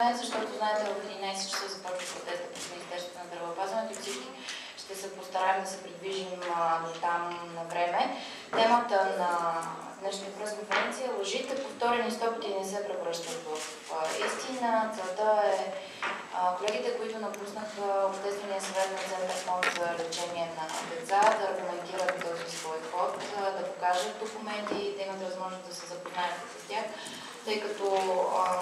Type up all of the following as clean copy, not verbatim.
Защото знаете, в 11 часа започва протеста пред Министерството на здравеопазването и всички ще се постараем да се придвижим до там на време. Темата на днешната пресконференция е лъжите, повторени 100 пъти не се превръщат в истина. Целта е колегите, които напуснаха Обществения съвет на Център фонд за лечение на деца, да аргументират този свой ход, да покажат документи, да имат възможност да се запознаят с тях. Тъй като,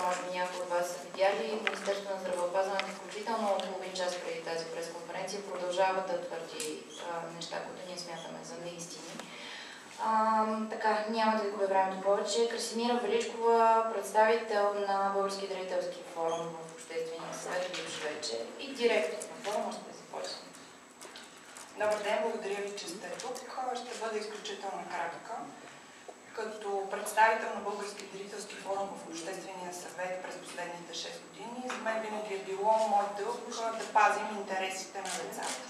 може би някои от вас са видяли, Министерството на здравеопазването, включително половин час преди тази пресконференция, продължава да твърди неща, които ние смятаме за неистини. Така, няма да ви губя времето повече. Красимира Величкова, представител на Български дарителски форум в Обществения съвет, бивш вече и директор на форума, ще започнем. Добър ден, благодаря ви, че сте тук. Ще бъда изключително кратка. Като представител на Български дарителски форум в Обществения съвет през последните 6 години, за мен винаги е било мой дълг да пазим интересите на децата.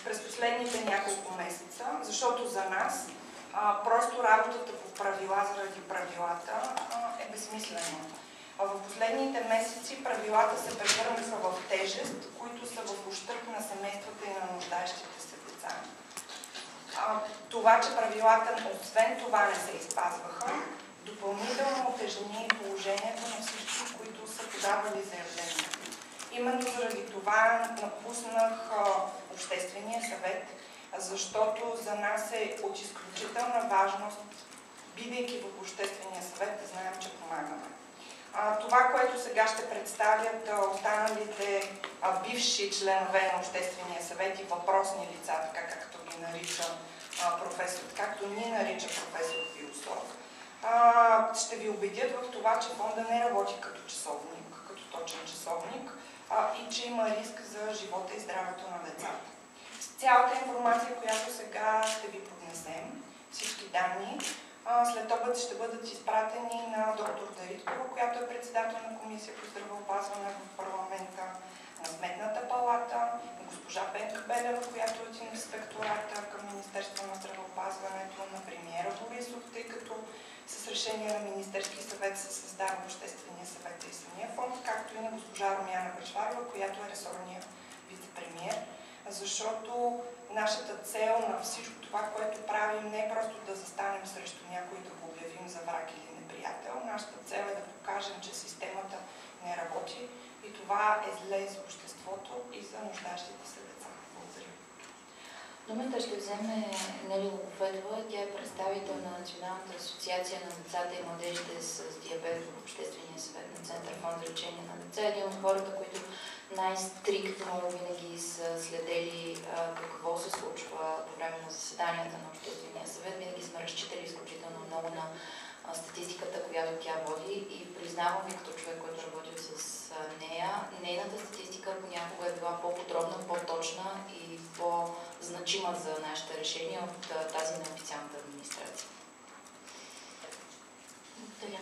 През последните няколко месеца, защото за нас просто работата по правила заради правилата е безсмислена. В последните месеци правилата се превърнаха в тежест, които са в ущърб на семействата и на нуждаещите се деца. Това, че правилата, освен това, не се изпазваха, допълнително отежни положението на всички, които са подавали заявления. Именно заради това напуснах Обществения съвет, защото за нас е от изключителна важност, бидейки в Обществения съвет, да знаем, че помагаме. Това, което сега ще представят останалите бивши членове на Обществения съвет и въпросни лица, така както ги нарича професор, както ни нарича професор Философ, ще ви убедят в това, че фонда не работи като часовник, като точен часовник и че има риск за живота и здравето на децата. С цялата информация, която сега ще ви поднесем, всички данни, след обед ще бъдат изпратени на доктор Дариткова, която е председател на Комисия по здравеопазване в парламента, на Сметната палата, на госпожа Пенка Белева, която е от инспектората към Министерство на здравеопазването, на премиера Борисов, тъй като с решение на Министерския съвет се създава Обществения съвет и самия фонд, както и на госпожа Румяна Бъчварова, която е ресорния вице-премиер, защото нашата цел на всичко това, което правим, не е просто да застанем срещу някой да го обявим за враг или неприятел. Нашата цел е да покажем, че системата не работи и това е зле за обществото и за нуждащите се деца. Благодаря. Думата ще вземе Нели Логофетова. Тя е представител на Националната асоциация на децата и младежите с диабет в Обществения съвет на Център фонд за лечение на деца. Един от хората, които най-стриктно винаги са следели какво се случва по време на заседанията на Обществения съвет. Винаги сме разчитали изключително много на статистиката, която тя води и признавам ви като човек, който работи с нея. Нейната статистика понякога е била по-подробна, по-точна и по-значима за нашите решения от тази на официалната администрация. Благодаря.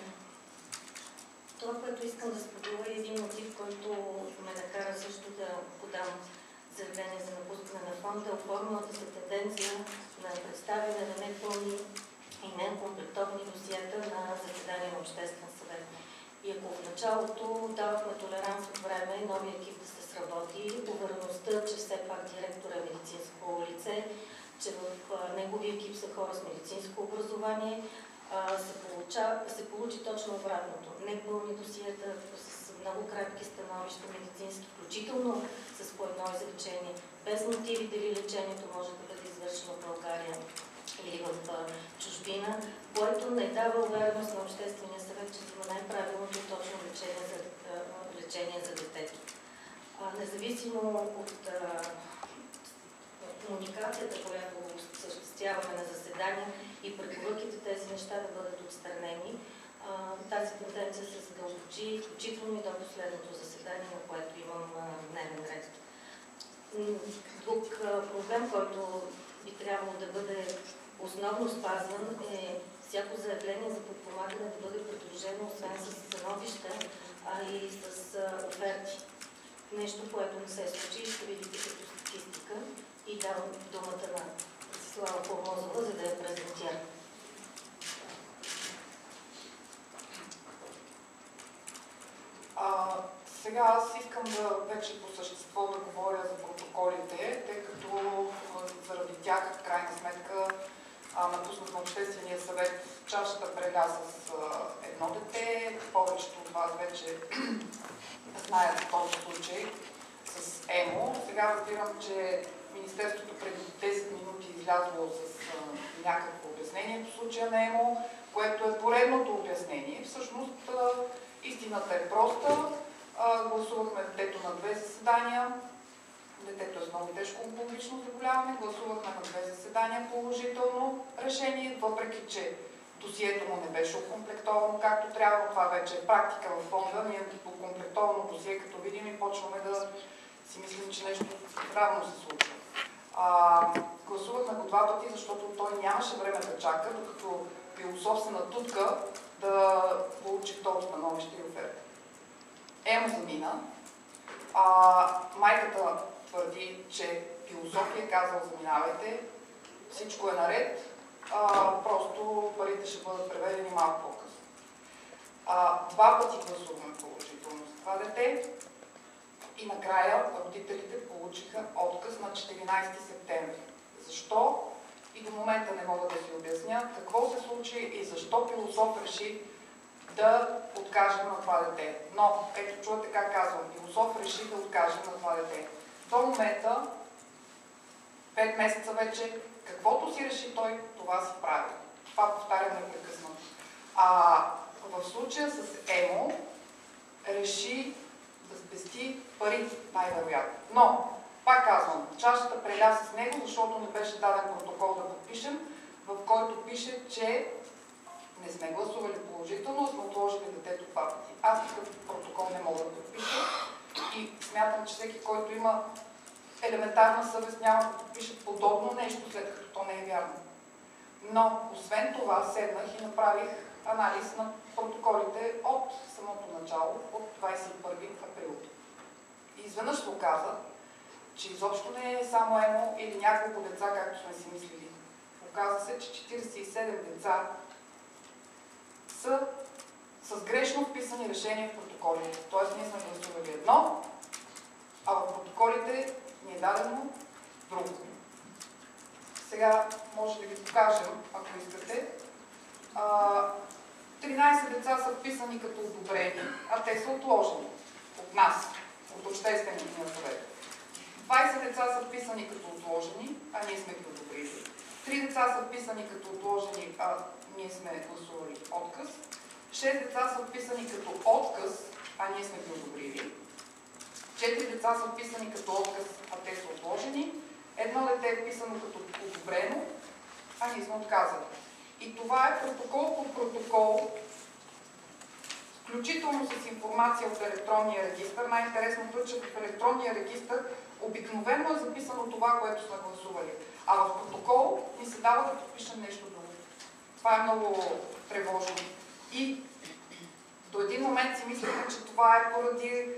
Това, което искам да споделя, е един мотив, който ме накара също да подам заявление за напускане на фонда, оформилата се тенденция на представяне на непълни и некомплектовани досиета на заседание на Обществен съвет. И ако в началото давахме толеранс от време новия екип да се сработи, увереността, че все пак директор е медицинско лице, че в неговия екип са хора с медицинско образование, се получи точно обратното. Непълни досиета с много кратки становища медицински, включително с по едно изречение, без мотиви дали лечението може да бъде извършено в България или в чужбина, което не дава увереност на Обществения съвет, че има най-правилното и точно лечение за детето. Независимо от комуникацията, която осъществяваме на заседания и препоръките тези неща да бъдат отстранени, тази тенденция се задълбочи, включително и до последното заседание, на което имам дневен ред. Друг проблем, който би трябвало да бъде основно спазван, е всяко заявление за подпомагане да бъде придружено освен с становища, а и с оферти. Нещо, което не се случи, ще видите като статистика и давам думата на Слава Формозова, за да я презентира. Сега аз искам да вече по същество да говоря за протоколите, тъй като заради тях в крайна сметка напуснахме Обществения съвет. Чашата преля с едно дете. Повечето от вас вече знаят за този случай с ЕМО. Сега разбирам, че Министерството преди 10 минути излязло с някакво обяснение по случая на ЕМО, което е поредното обяснение. Всъщност истината е проста. Гласувахме детето на 2 заседания. Детето е с много тежко онкологично заболяване. Гласувахме на 2 заседания положително решение, въпреки че досието му не беше окомплектовано както трябва. Това вече е практика в фонда. Ние окомплектовано досие, като видим и почваме да си мислим, че нещо равно се случва. Гласувахме го 2 пъти, защото той нямаше време да чака, докато философствена тутка да получи второ становище и оферта. Емо замина. Майката твърди, че философия казал заминавайте, всичко е наред, просто парите ще бъдат преведени малко по-късно. 2 пъти гласуваме положително за това дете и накрая родителите получиха отказ на 14 септември. Защо? И до момента не мога да си обясня какво се случи и защо философ реши да откаже на това дете. Но, ето чувате как казвам, философ реши да откаже на това дете. До момента, 5 месеца вече, каквото си реши той, това си прави. Това повтарям непрекъснато. В случая с ЕМО реши да спести пари, най-вероятно. Но, пак казвам, чашата преля с него, защото не беше даден протокол да подпишем, в който пише, че не сме гласували положително, сме отложили детето 2 пъти. Аз такъв протокол не мога да подпиша и смятам, че всеки, който има елементарна съвест, няма да подпише подобно нещо, след като то не е вярно. Но, освен това, седнах и направих анализ на протоколите от самото начало, от 21 април. И изведнъж се оказа, че изобщо не е само ЕМО или няколко деца, както сме си мислили. Оказа се, че 47 деца са с грешно вписани решения в протоколите. Тоест ние сме гласували едно, а в протоколите ни е дадено друго. Сега може да ви покажем, ако искате. 13 деца са вписани като одобрени, а те са отложени от нас, от Обществения съвет. 20 деца са вписани като отложени, а ние сме ги одобрили. 3 деца са вписани като отложени, а ние сме гласували отказ. 6 деца са вписани като отказ, а ние сме ги одобрили. 4 деца са вписани като отказ, а те са отложени. 1 дете е вписано като одобрено, а ние сме отказали. И това е протокол по протокол, включително с информация от електронния регистър. Най-интересното е, че в електронния регистър обикновено е записано това, което сме гласували. А в протокол ни се дава да подпишем нещо друго. Това е много тревожно. И до един момент си мислихме, че това е поради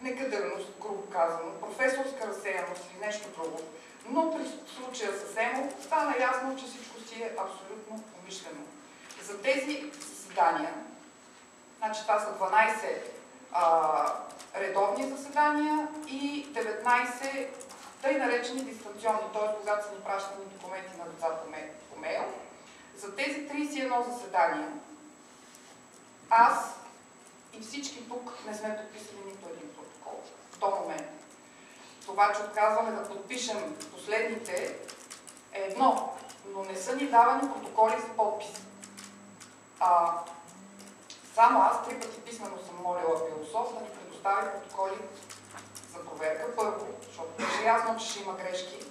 некадърност, грубо казано, професорска разсеяност или нещо друго. Но при случая с ЕМО стана ясно, че всичко си е абсолютно умишлено. За тези заседания, значи това са 12 редовни заседания и 19 тъй наречени дистанционни, т.е. когато са ни пращани документи на децата по мейл. За тези 31 заседания аз и всички тук не сме подписали нито един протокол до момента. Това, че отказваме да подпишем последните е едно, но не са ни давани протоколи за подпис. Само аз 3 пъти писмено съм молила философ да ни предостави протоколи за проверка. Първо, защото беше ясно, че ще има грешки.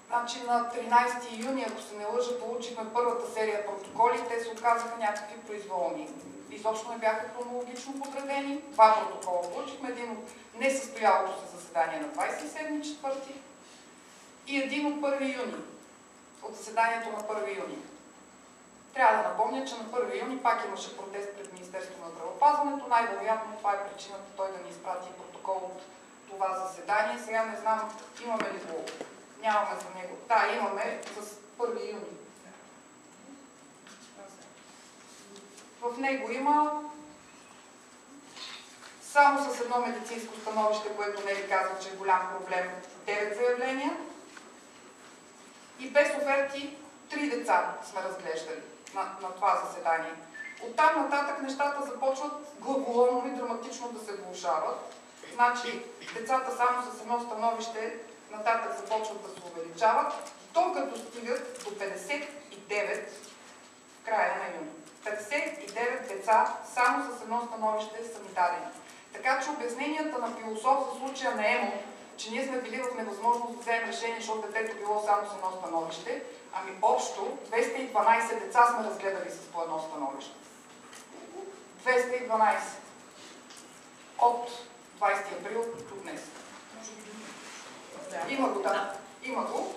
Значи на 13 юни, ако се не лъжа, получихме първата серия протоколи. Те се оказаха някакви произволни. Изобщо не бяха хронологично подредени. 2 протокола получихме. Един от несъстоялото се заседание на 27.4 и един от 1 юни. От заседанието на 1 юни. Трябва да напомня, че на 1 юни пак имаше протест пред Министерството на здравеопазването. Най-вероятно това е причината той да ни изпрати протокол от това заседание. Сега не знам, имаме ли го. Нямаме за него. Да, имаме с 1 юни. В него има само с едно медицинско становище, което Нели казва, че е голям проблем, 9 заявления. И без оферти 3 деца сме разглеждали на това заседание. Оттам нататък нещата започват главоломно и драматично да се влошават. Значи децата само с едно становище нататък започват да се увеличават, докато стигат до 59 в края на юни. 59 деца само с едно становище са ми дадени. Така че обясненията на философ за случая на ЕМО, че ние сме били в невъзможност да вземем решение, защото детето било само с едно становище, ами общо 212 деца сме разгледали с по едно становище. 212. От 20 април до днес. Има го, да. Има го.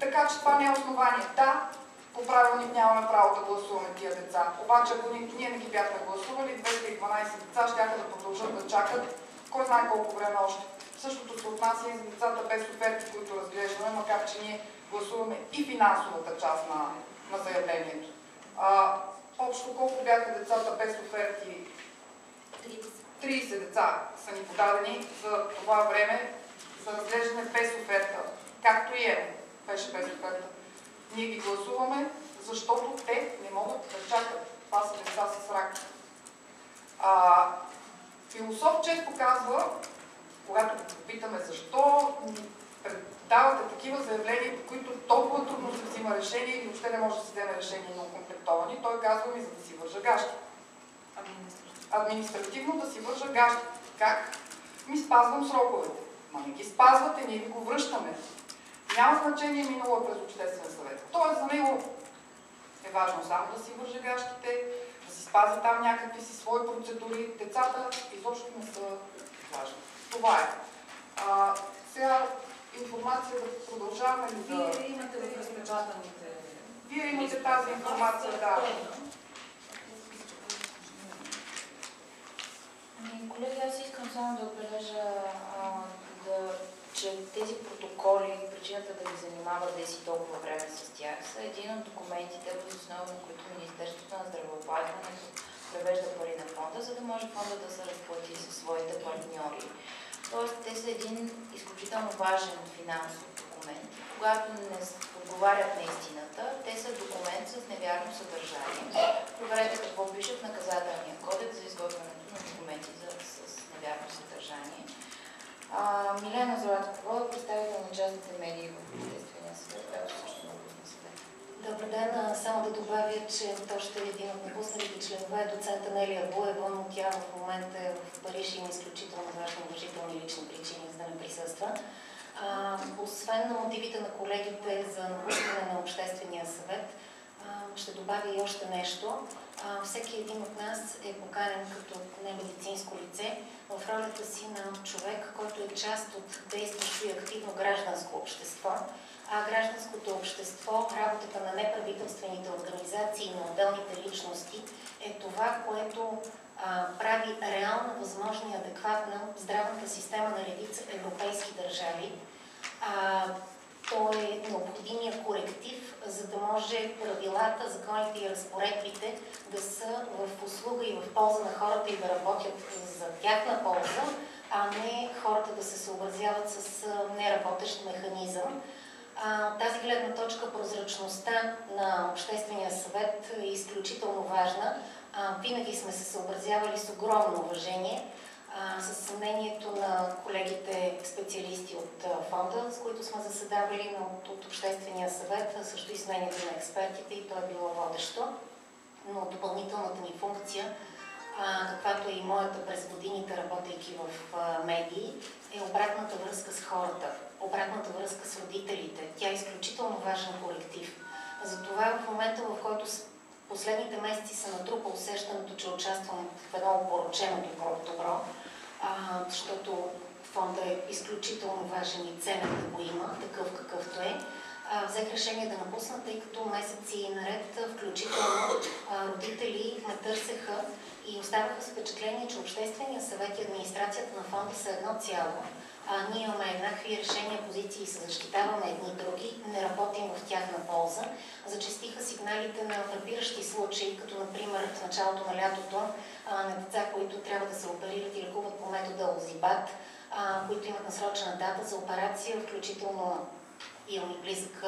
Така че това не е основание. Да, по правилник нямаме право да гласуваме тия деца. Обаче, ако ние не ги бяхме гласували, 212 деца щяха да продължат да чакат кой знае колко време още. Същото се отнася и за децата без оферти, които разглеждаме, макар че ние гласуваме и финансовата част на заявлението. Общо колко бяха децата без оферти? 30 деца са ни подадени за това време за разглеждане без оферта. Както и беше без оферта. Ние ги гласуваме, защото те не могат да чакат. Това са деца с рак. Философ често казва, когато го попитаме защо давате такива заявления, по които толкова трудно се взима решение или въобще не може да се вземе решение на окомплектовани, той казва ми, за да си вържа гащите. Административно да си вържа гащите. Как? Ми спазвам сроковете. Ма не ги спазвате, ние ви го връщаме. Няма значение минало през обществен съвет. Тоест за него е важно само да си вържа гащите, да си спази там някакви си свои процедури. Децата изобщо не са важни. Това е. Сега информация да продължаваме ли да... Вие имате в разпечатаните... Вие имате тази информация, да. Колеги, аз искам само да отбележа, че тези протоколи, причината да ви занимава да си толкова време с тях, са един от документите, въз основа на които Министерството на здравеопазването превежда пари на фонда, за да може фонда да се разплати със своите партньори. Тоест, те са един изключително важен финансов документ. Когато не отговарят на истината, те са документ с невярно съдържание. Проверете какво пише в наказателния кодекс за изготвянето на документи с невярно съдържание. Милена Златкова, представител на частните медии в Обществения съвет, която също е областна съвет. Добър ден. Само да добавя, че още един от напусналите членове е доцент Анелия Буева, но тя в момента е в Париж и има изключително важни уважителни лични причини, за да не присъства. Освен на мотивите на колегите за напускане на Обществения съвет, ще добавя и още нещо. Всеки един от нас е поканен като немедицинско лице в ролята си на човек, който е част от действащо и активно гражданско общество. А гражданското общество, работата на неправителствените организации и на отделните личности е това, което прави реално възможна и адекватна здравната система на редица европейски държави. То е необходимия коректив, за да може правилата, законите и разпоредбите да са в услуга и в полза на хората и да работят за тяхна полза, а не хората да се съобразяват с неработещ механизъм. Тази гледна точка, прозрачността на Обществения съвет е изключително важна. Винаги сме се съобразявали с огромно уважение, с мнението на колегите специалисти от фонда, с които сме заседавали, но от Обществения съвет, също и с мнението на експертите, и то е било водещо. Но допълнителната ни функция, каквато е и моята през годините, работейки в медии, е обратната връзка с хората, обратната връзка с родителите. Тя е изключително важен коректив. Затова в момента, в който последните месеци се натрупа усещането, че участвам в едно опорочено добро, защото фонда е изключително важен и ценен да го има, такъв какъвто е. взех решение да напуснат, тъй като месеци наред, включително родители ме търсеха и оставаха с впечатление, че Обществения съвет и администрацията на фонда са едно цяло. Ние имаме еднакви решения, позиции, се защитаваме едни и други, не работим в тяхна полза. Зачестиха сигналите на фрапиращи случаи, като например в началото на лятото на деца, които трябва да се оперират и лекуват по метода Озибат, които имат насрочена дата за операция, включително имам и близък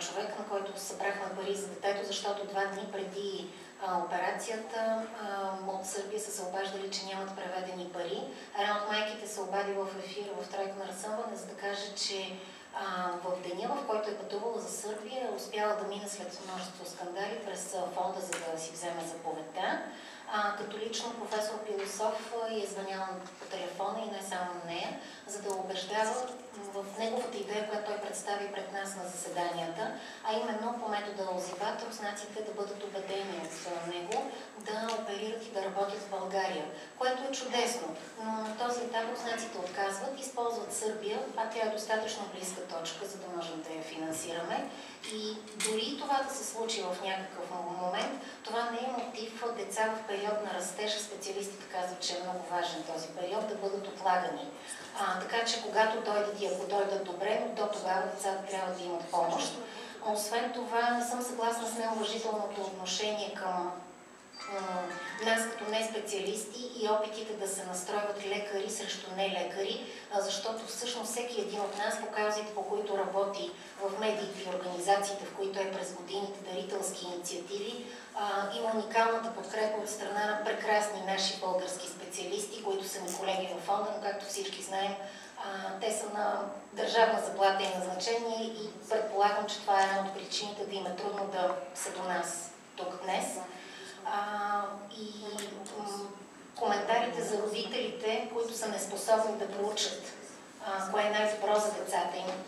човек, на който събрахме пари за детето, защото 2 дни преди операцията от Сърбия са се обаждали, че нямат преведени пари. Една от майките се обади в ефир в Тройка на разсъмване, за да каже, че в деня, в който е пътувала за Сърбия, е успяла да мине след множество скандали през фонда, за да си вземе заповедта. Като лично професор Пилософ е звъняла по телефона и не само на нея, за да убеждава в неговата идея, която той представи пред нас на заседанията, а именно по метода Озибат руснаците да бъдат убедени от него да оперират и да работят в България, което е чудесно. Но на този етап руснаците отказват, използват Сърбия, а тя е достатъчно близка точка, за да можем да я финансираме. И дори това да се случи в някакъв момент, това не е мотив деца в период на растеж. Специалистите казват, че е много важен този период, да бъдат отлагани. Така че когато дойдат и ако дойдат добре, но до тогава децата трябва да имат помощ. Освен това, не съм съгласна с неуважителното отношение към нас като не специалисти и опитите да се настройват лекари срещу не лекари, защото всъщност всеки един от нас по каузите, по които работи в медиите и организациите, в които е през годините дарителски инициативи, има уникалната подкрепа от страна на прекрасни наши български специалисти, които са ми колеги във фонда, но както всички знаем, те са на държавна заплата и назначение и предполагам, че това е една от причините да им е трудно да са до нас тук днес. И коментарите за родителите, които са неспособни да проучат кое е най-добро за децата им.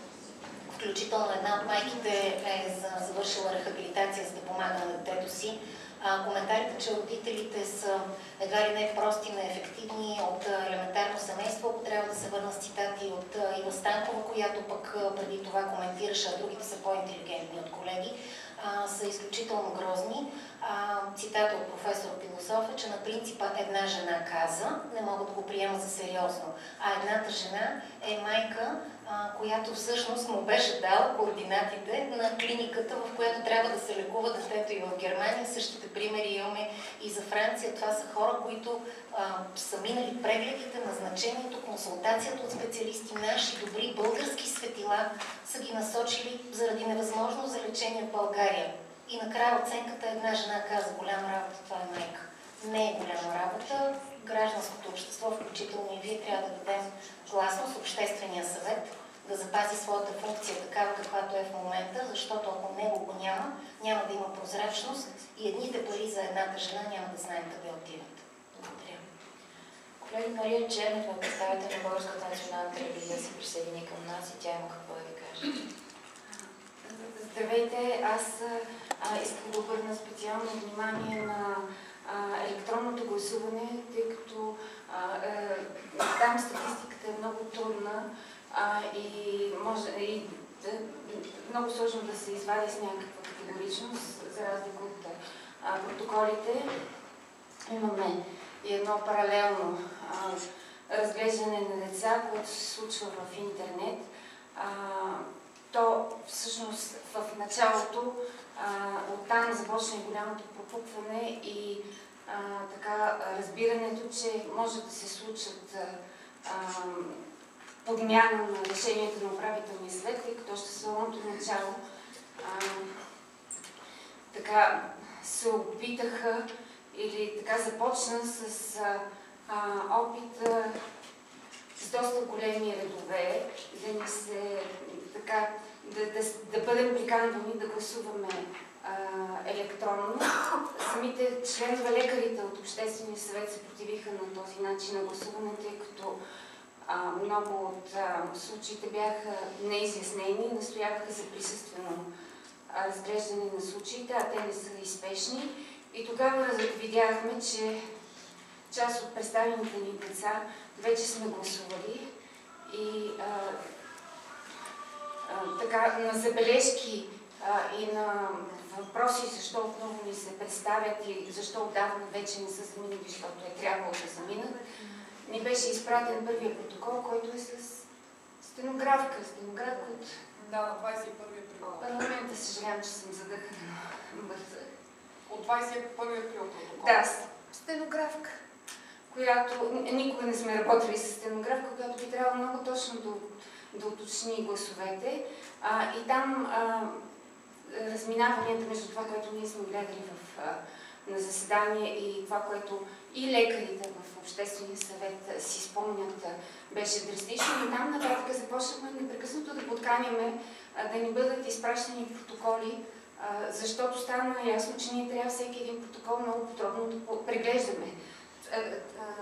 Включително една от майките е завършила рехабилитация, за да помага на детето си. Коментарите, че родителите са едва ли не прости, неефективни от елементарно семейство, ако трябва да се върна с цитати от Ива Станкова, която пък преди това коментираше, а другите са по-интелигентни от колеги, са изключително грозни. Цитата от професор Пилософ е, че на принципа една жена каза, не мога да го приема за сериозно, а едната жена е майка, която всъщност му беше дала координатите на клиниката, в която трябва да се лекува детето и в Германия. Същите примери имаме и за Франция. Това са хора, които са минали прегледите, назначението, консултацията от специалисти, наши добри български светила са ги насочили заради невъзможност за лечение в България. И накрая оценката една жена каза: голяма работа, това е майка. Не е голяма работа. Гражданското общество, включително и вие, трябва да дадем гласност, Обществения съвет да запази своята функция такава, каквато е в момента, защото ако него го няма, няма да има прозрачност и едните пари за едната жена няма да знаем къде отиват. Благодаря. Колеги, Мария Чернева, представител на Българската национална телевизия, се присъедини към нас и тя има какво да ви каже. Здравейте, аз искам да обърна специално внимание на електронното гласуване, тъй като там статистиката е много трудна и много сложно да се извади с някаква категоричност, за разлика от протоколите. Имаме и едно паралелно разглеждане на деца, което се случва в интернет. То всъщност в началото оттам започне голямото пропукване и така разбирането, че може да се случат подмяна на решението на управителния съвет, тъй като още самото начало така се опитаха или така започна с опит с доста големи редове, да ни се така да бъдем приканвани да гласуваме електронно. Самите членове лекарите от Обществения съвет се противиха на този начин на гласуване, тъй като много от случаите бяха неизяснени и настояваха за присъствено разглеждане на случаите, а те не са и спешни. И тогава видяхме, че част от представените ни деца вече сме гласували и така, на забележки и на въпроси, защо отново ни се представят и защо отдавна вече не са заминали, защото е трябвало да заминат, ни беше изпратен първия протокол, който е с стенографка от... Да, на 21 април. Парламента, съжалявам, че съм задъхана. Бърза. От 21 април протокол. Да, стенографка, която никога не сме работили с стенографка, която би трябвало много точно да уточни гласовете. И там разминаванията между това, което ние сме гледали на заседание и това, което и лекарите в Обществения съвет си спомнят, беше драстично. И там нататък започнахме непрекъснато да подканяме да ни бъдат изпращани протоколи, защото стана ясно, че ние трябва всеки един протокол много подробно да преглеждаме.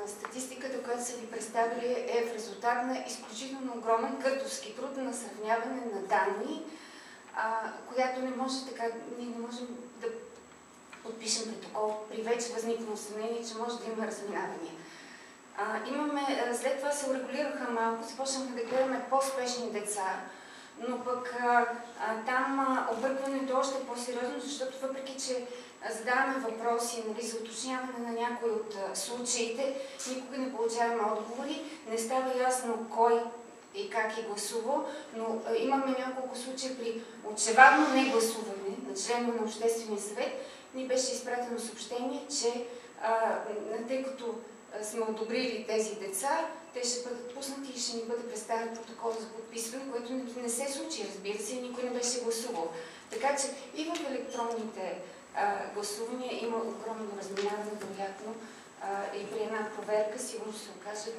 Статистиката, която са ви представили, е в резултат на изключително огромен къртовски труд на сравняване на данни, която не може така, ние не можем да подпишем протокол при вече възникнало съмнение, че може да има разминавания. След това се урегулираха малко, започнахме да гледаме по-спешни деца, но пък там объркването е още по-сериозно, защото въпреки, че задаваме въпроси, нали, за уточняване на някои от случаите, никога не получаваме отговори, не става ясно кой и как е гласувал, но имаме няколко случаи при очевадно негласуване на членове на Обществения съвет. Ни беше изпратено съобщение, че тъй като сме одобрили тези деца, те ще бъдат пуснати и ще ни бъде представен протокол за подписване, което не се случи, разбира се, никой не беше гласувал. Така че и в електронните гласувания има огромно разминаване, вероятно, и при една проверка сигурно ще се окажат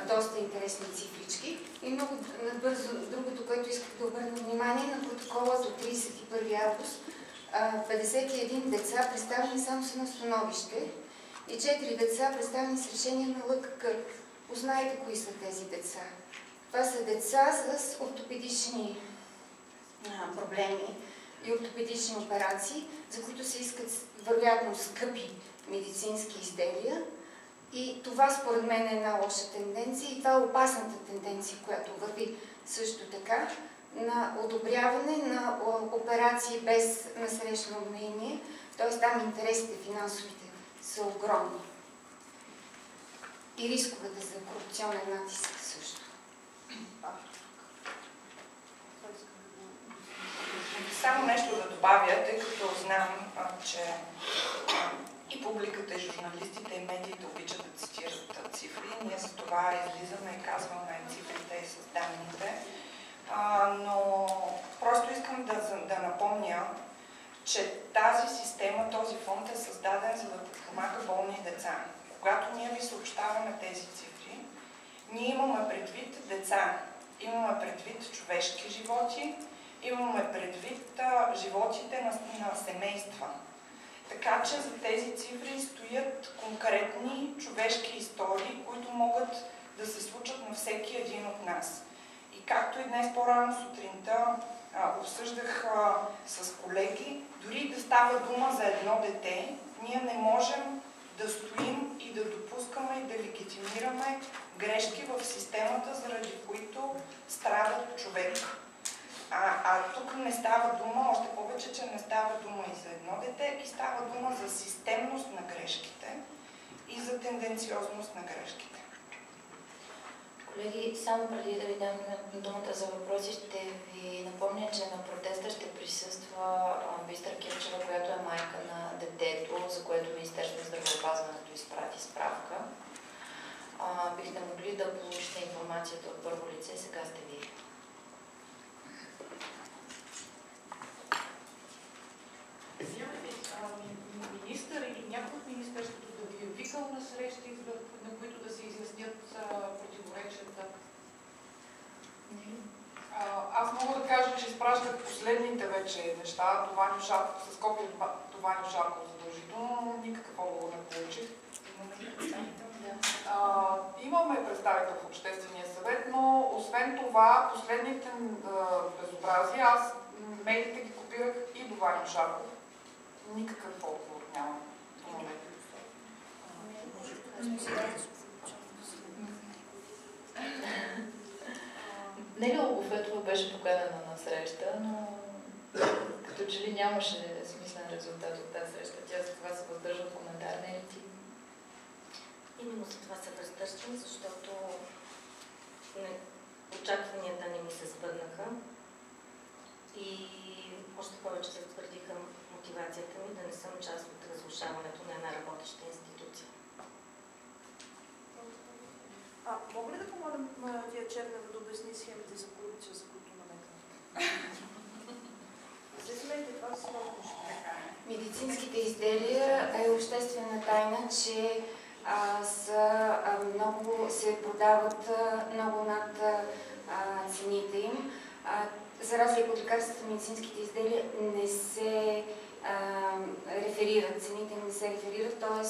доста интересни цифрички. И много набързо другото, което исках да обърна внимание, на протокола до 31 август 51 деца представени само с едно становище и 4 деца представени с решение на ЛКК. Познайте кои са тези деца. Това са деца с ортопедични проблеми и ортопедични операции, за които се искат вероятно скъпи медицински изделия. И това според мен е една лоша тенденция и това е опасната тенденция, която върви също така на одобряване на операции без насрещно мнение, т.е. там интересите финансовите са огромни. И рисковете за корупционен натиск също. Само нещо да добавя, тъй като знам, че и публиката, и журналистите, и медиите обичат да цитират цифри. Ние за това излизаме и казваме цифрите и с данните. Но просто искам да напомня, че тази система, този фонд е създаден за да подпомага болни деца. Когато ние ви съобщаваме тези цифри, ние имаме предвид деца, имаме предвид човешки животи, имаме предвид животите на семейства. Така че за тези цифри стоят конкретни човешки истории, които могат да се случат на всеки един от нас. И както и днес по-рано сутринта обсъждах с колеги, дори да става дума за едно дете, ние не можем да стоим и да допускаме и да легитимираме грешки в системата, заради които страдат човек. Тук не става дума, още повече, че не става дума и за едно дете, и става дума за системност на грешките и за тенденциозност на грешките. Колеги, само преди да ви дам думата за въпроси, ще ви напомня, че на протеста ще присъства Бистра Кирчева, която е майка на детето, за което Министерството на здравеопазването изпрати справка. Бихте могли да получите информацията от първо лице, сега сте ви. Министър или някой от Министерството да ви е викал на срещи, на които да се изяснят противоречията? Аз мога да кажа, че изпращах последните вече неща. С копия до Ваньо Шарков задължително, но никакъв отговор не получих. Имаме представител в Обществения съвет, но освен това, последните безобразия, аз мейлите ги копирах и до Ваньо Шарков. Никакъв отговор нямам. Неля Логофетова беше поканена на среща, но като че ли нямаше смислен резултат от тази среща. Тя за това се въздържа от коментар, не ли ти? Именно за това се въздържам, защото очакванията не ми се сбъднаха и още повече се затвърдиха мотивацията ми да не съм част от разрушаването на една работеща институция. Мога ли да помоля Мария Чернева да обясни схемите за корупция, за които намекна? Медицинските изделия е обществена тайна, че се продават много над цените им. За разлика от лекарствата, медицинските изделия не се реферират, цените не се реферират, т.е.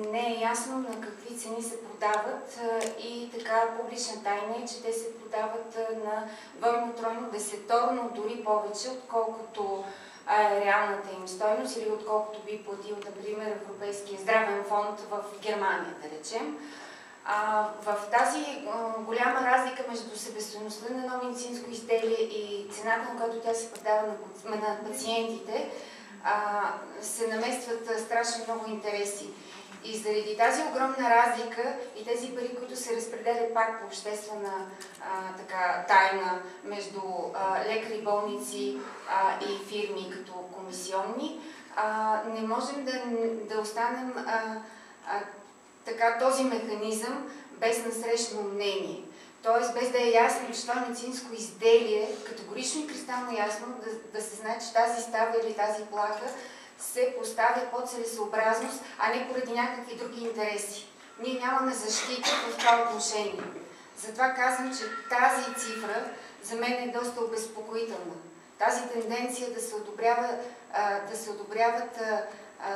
не е ясно на какви цени се продават и така публична тайна е, че те се продават на двойно, тройно, десеторно, дори повече, отколкото реалната им стойност или отколкото би платил, например, Европейския здравен фонд в Германия, да речем. В тази голяма разлика между себестойността на едно медицинско изделие и цената, на която тя се продава на пациентите, се наместват страшно много интереси. И заради тази огромна разлика и тези пари, които се разпределят пак по обществена тайна между лекари, болници и фирми като комисионни, не можем да останем този механизъм без насрещно мнение. Т.е. без да е ясно, че това медицинско изделие, категорично и кристално ясно, да се знае, че тази става или тази плака се поставя по целесъобразност, а не поради някакви други интереси. Ние нямаме защита в това отношение. Затова казвам, че тази цифра за мен е доста обезпокоителна. Тази тенденция да се одобряват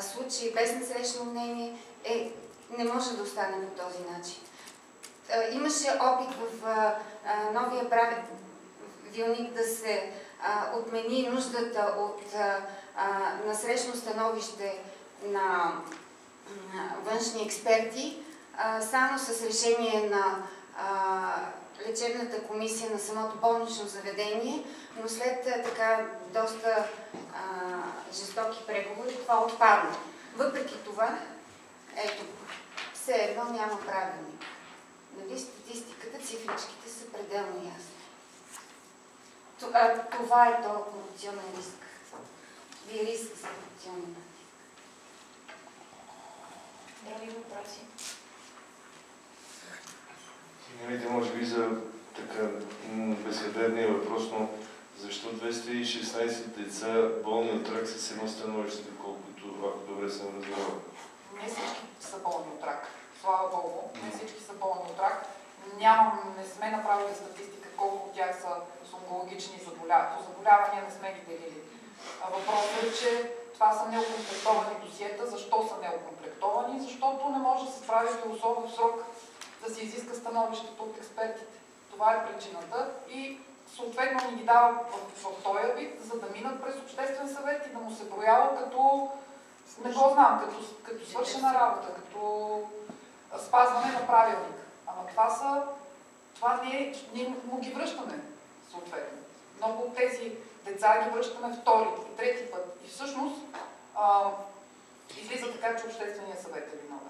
случаи без насрещно мнение не може да остане по този начин. Имаше опит в новия правилник да се отмени нуждата от насрещно становище на външни експерти, само с решение на лечебната комисия на самото болнично заведение, но след доста жестоки преговори това отпадна. Въпреки това, ето, все едно няма правилник. Нали, статистиката, цифричките са пределно ясни. Това е този корупционен риск. Вие риск за корупционен риск. Други въпроси? Извинете, може би за така безхаберния въпрос, но защо 216 деца болни от рак с едно становище, колкото, ако добре съм разбрал? Не всички са болни от рак. Слава Богу, не всички са болни от рак. Не сме направили статистика колко от тях са с онкологични заболявания, не сме ги делили. Въпросът е, че това са неокомплектовани досиета. Защо са неокомплектовани? Защото не може да се справи философов срок да се изиска становището от експертите. Това е причината и съответно ни ги дава в този вид, за да минат през обществен съвет и да му се броява като, не го знам, като свършена работа, като спазване на правилника. Ама това ние му ги връщаме, съответно. Много от тези деца ги връщаме втори и трети път. И всъщност излиза така, че общественият съвет е виновен.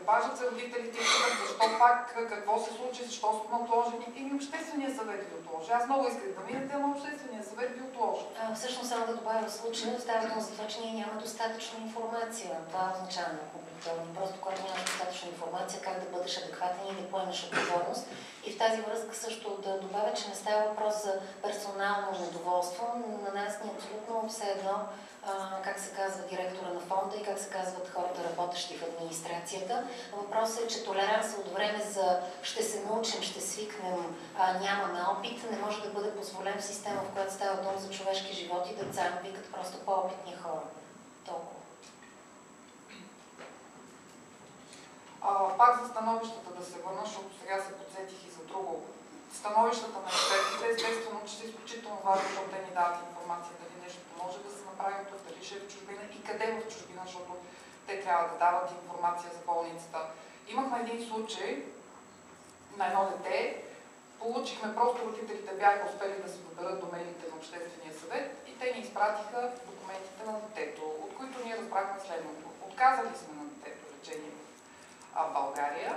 Обаждат се родителите и питат защо пак, какво се случи, защо сме отложени. И общественият съвет ви отложи. Аз много исках да минете, но общественият съвет ви отложи. Всъщност само да добавя в случая, става дума за това, че ние няма достатъчно информация. Това означава некомплектовано. Просто когато нямаш достатъчно информация, как да бъдеш адекватен и да поемеш отговорност. И в тази връзка също да добавя, че не става въпрос за персонално недоволство. На нас ни абсолютно все едно, как се казва директора на фонда и как се казват хората, работещи в администрацията. Въпросът е, че толеранс от време за ще се научим, ще свикнем, нямаме опит, не може да бъде позволен в система, в която става дума за човешки животи, деца викат просто по-опитни хора. Толкова. Пак за становищата да се върна, защото сега се подсетих и за друго. Становищата на експертите, естествено, че са изключително важни, защото те ни дават информация дали нещо може да се направи тук, дали ще е в чужбина и къде в чужбина, защото те трябва да дават информация за болницата. Имахме един случай на едно дете, получихме, просто родителите бяха успели да се доберат до медиите на Обществения съвет и те ни изпратиха документите на детето, от които ние разбрахме следното. Отказали сме на детето лечение в България,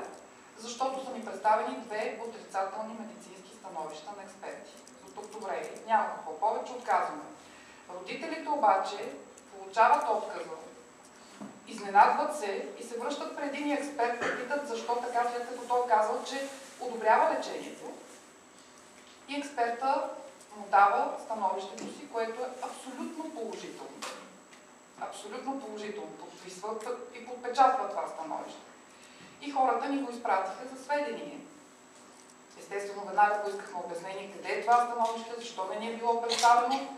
защото са ни представени две отрицателни медицински становища на експерти. За тук добре, няма какво повече, отказваме. Родителите обаче получават отказа, изненадват се и се връщат при един експерт да питат защо така, след като той казал, че одобрява лечението и експерта му дава становището си, което е абсолютно положително. Абсолютно положително. Подписват и подпечатват това становище. И хората ни го изпратиха за сведение. Естествено, веднага поискахме обяснение къде е това становище, защо не ни е било представено.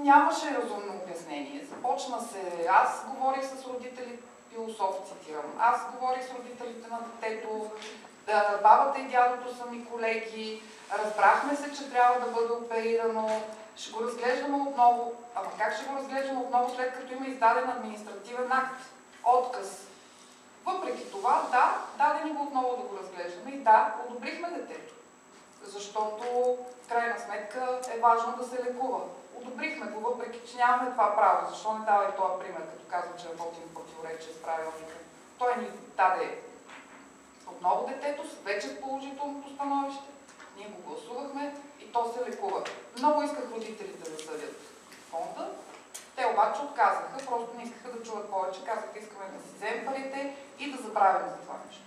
Нямаше разумно обяснение. Започна се, аз говорих с родители, философ цитирам, аз говорих с родителите на детето, бабата и дядото са ми колеги, разбрахме се, че трябва да бъде оперирано, ще го разглеждаме отново. Ама как ще го разглеждаме отново, след като има издаден административен акт? Отказ. Въпреки това, да, даде ни го отново да го разглеждаме и да, одобрихме детето. Защото в крайна сметка е важно да се лекува. Одобрихме го, въпреки че нямаме това право. Защо не дава и този пример, като казвам, че работим в противоречие с правилника? Той ни даде отново детето, вече с положителното становище. Ние го гласувахме и то се лекува. Много исках родителите да съдят фонда. Те обаче отказаха, просто не искаха да чуват повече. Казаха, искаме да си вземем парите и да забравим за това нещо.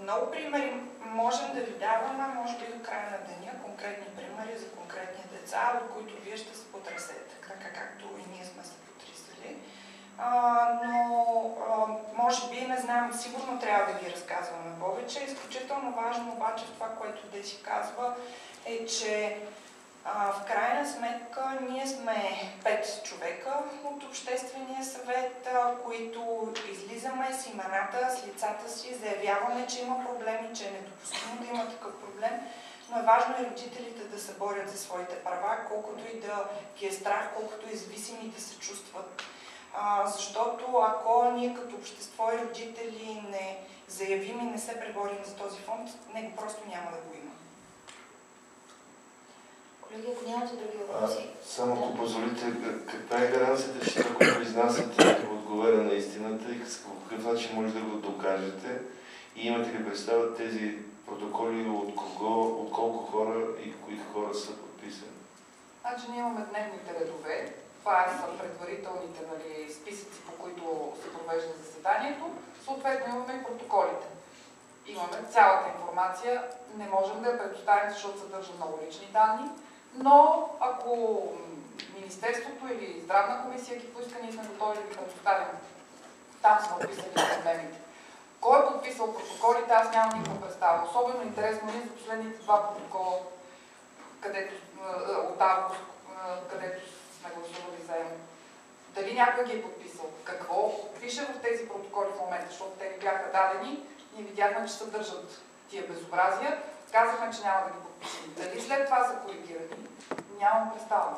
Много примери можем да ви даваме, може би до края на деня, конкретни примери за конкретни деца, от които вие ще се потресете, така както и ние сме се потресали. Но може би, не знам, сигурно трябва да ги разказваме повече. Изключително важно обаче в това, което Деси казва, е, че в крайна сметка ние сме 5 човека от Обществения съвет, които излизаме с имената, с лицата си, заявяваме, че има проблеми, че е недопустимо да има такъв проблем, но е важно и родителите да се борят за своите права, колкото и да ги е страх, колкото и зависими да се чувстват. Защото ако ние като общество и родители не заявим и не се преборим за този фонд, него просто няма да го има. Колеги, ако нямате други въпроси... Само ако позволите, каква е гаранцията, че това, което изнасяте, отговаря на истината и по какъв начин може да го докажете? И имате ли представа тези протоколи от кого, от колко хора и кои хора са подписани? Значи ние имаме дневните редове. Това са предварителните списъци, по които се провежда заседанието. Съответно имаме и протоколите. Имаме цялата информация. Не можем да я предоставим, защото съдържа много лични данни. Но ако Министерството или Здравна комисия ги поиска, ние сме готови да ги предоставим. Там сме описали проблемите. Кой е подписал протоколите, аз нямам никаква представа. Особено интересно е за последните 2 протокола, от август, където сме гласували заедно. Дали някой ги е подписал? Какво пише в тези протоколи в момента, защото те ни бяха дадени, ние видяхме, че съдържат тия безобразия. Казахме, че няма да ги подпишем. Дали след това са коригирани? Нямам представа.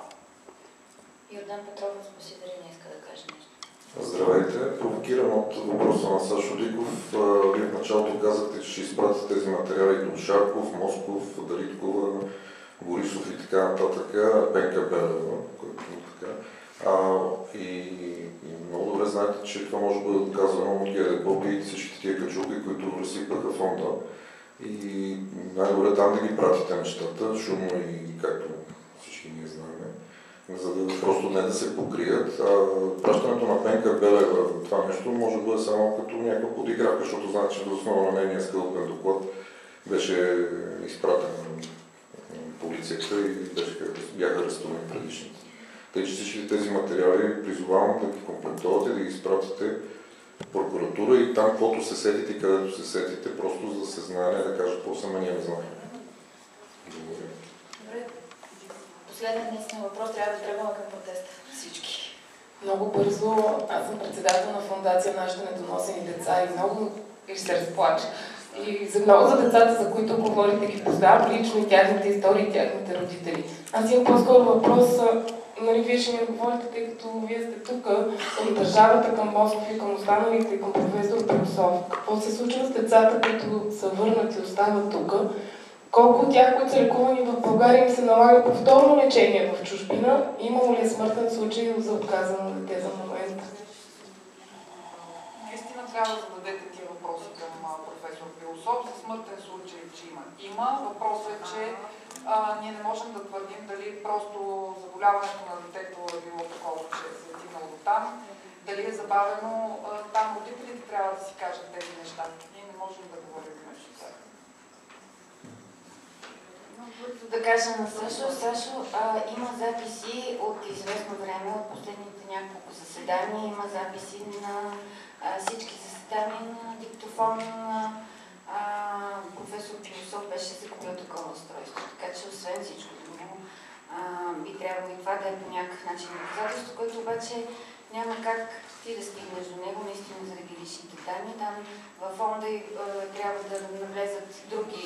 Йордан Петров от Спасителя иска да каже нещо. Здравейте. Провокиран от въпроса на Сашо Диков. Вие в началото казахте, че ще изпратите тези материали до Шарков, Москов, Дариткова, Борисов и така нататък, Пенка Белева, който така. И много добре знаете, че това може да бъде доказано от ГДБОП и всички тия качулки, които разсипаха фонда. И най-добре там да ги пратите нещата, шумно и както всички ние знаем, за да просто не да се покрият. Пращането на Пенка Белева, това нещо може да бъде само като някаква подигравка, защото знаете, че до основа на нейния скълъпен доклад беше изпратен полицията и бяха арестувани предишните. Тъй, че всички тези материали призовавам да ги комплектувате, да ги изпратите в прокуратура и там, каквото се сетите и където се сетите, просто за да се знае, не да кажат какво съм, ние не знаем. Благодаря. Добре. Последен наистина въпрос, трябва да тръгваме към протеста. Всички. Много бързо, аз съм председател на фондация Нашите недоносени деца и много се разплача. И за много за децата, за които говорите, ги познавам лично и тяхните истории, и тяхните родители. Аз имам по-скоро въпрос, нали, вие ще ни отговорите, тъй като вие сте тук, към държавата, към Москов и към останалите, към професор Пилософ. Какво се случва с децата, които са върнати и остават тук? Колко от тях, които са лекувани в България, им се налага повторно лечение в чужбина? Имало ли е смъртен случай за отказано дете за момента? Наистина трябва да зададете тия въпроси към професор Пилософ. За смъртен случай, че има. Въпросът е, че ние не можем да твърдим дали просто заболяването на детето е било такова, че се е стигнало до там, дали е забавено. Там родителите трябва да си кажат тези неща. Ние не можем да говорим нещо за това. Да кажа на Сашо, има записи от известно време, от последните няколко заседания, има записи на всички заседания на диктофон. Професор Пилософ беше закупил такова устройство, така че освен всичко друго би трябвало и това да е по някакъв начин доказателство, което обаче няма как ти да стигнеш до него, наистина заради личните данни. Там във фонда трябва да навлезат други